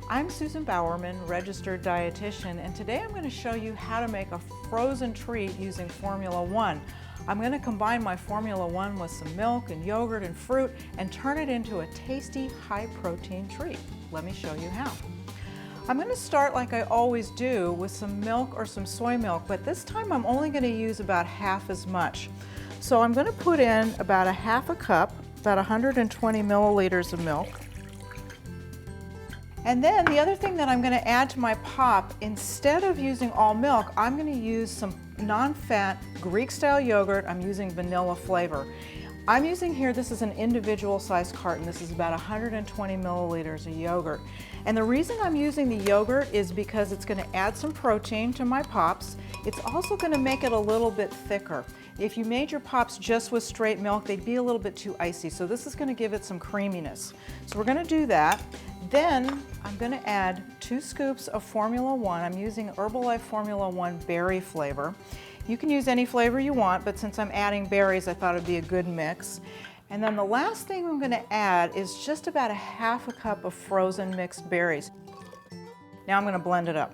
I'm Susan Bowerman, registered dietitian, and today I'm going to show you how to make a frozen treat using Formula 1. I'm going to combine my Formula 1 with some milk and yogurt and fruit and turn it into a tasty, high-protein treat. Let me show you how. I'm going to start like I always do with some milk or some soy milk, but this time I'm only going to use about half as much. So I'm going to put in about a half a cup, about 120 milliliters of milk. And then the other thing that I'm going to add to my pop, instead of using all milk, I'm going to use some non-fat Greek-style yogurt. I'm using vanilla flavor. I'm using here, this is an individual size carton. This is about 120 milliliters of yogurt. And the reason I'm using the yogurt is because it's going to add some protein to my pops. It's also going to make it a little bit thicker. If you made your pops just with straight milk, they'd be a little bit too icy. So this is going to give it some creaminess. So we're going to do that. Then I'm going to add 2 scoops of Formula 1. I'm using Herbalife Formula 1 berry flavor. You can use any flavor you want, but since I'm adding berries, I thought it'd be a good mix. And then the last thing I'm going to add is just about a half a cup of frozen mixed berries. Now I'm going to blend it up.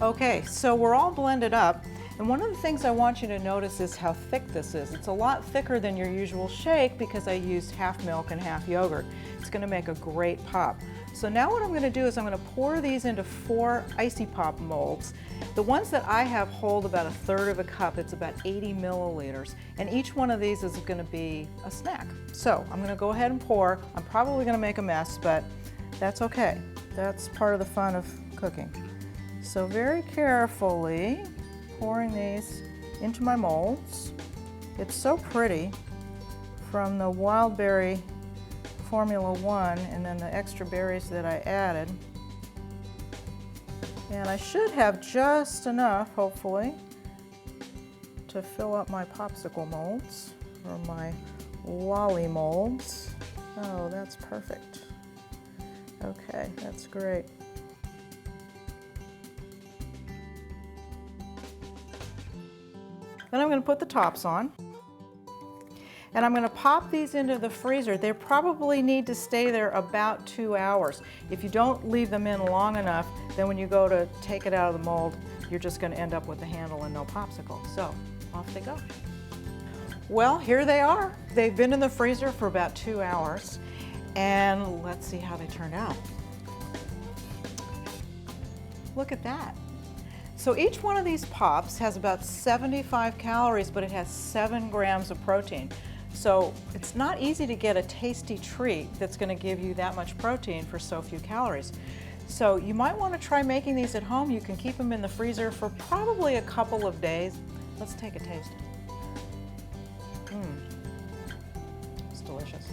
Okay, so we're all blended up, and one of the things I want you to notice is how thick this is. It's a lot thicker than your usual shake because I used half milk and half yogurt. It's going to make a great pop. So now what I'm going to do is I'm going to pour these into 4 icy pop molds. The ones that I have hold about 1/3 of a cup. It's about 80 milliliters, and each one of these is going to be a snack. So I'm going to go ahead and pour. I'm probably going to make a mess, but that's okay. That's part of the fun of cooking. So very carefully pouring these into my molds. It's so pretty from the wild berry Formula 1 and then the extra berries that I added. And I should have just enough, hopefully, to fill up my popsicle molds or my lolly molds. Oh, that's perfect. Okay, that's great. Then I'm going to put the tops on, and I'm going to pop these into the freezer. They probably need to stay there about 2 hours. If you don't leave them in long enough, then when you go to take it out of the mold, you're just going to end up with the handle and no popsicle. So off they go. Well, here they are. They've been in the freezer for about 2 hours, and let's see how they turned out. Look at that. So each one of these pops has about 75 calories, but it has 7 grams of protein. So it's not easy to get a tasty treat that's going to give you that much protein for so few calories. So you might want to try making these at home. You can keep them in the freezer for probably a couple of days. Let's take a taste. It's delicious.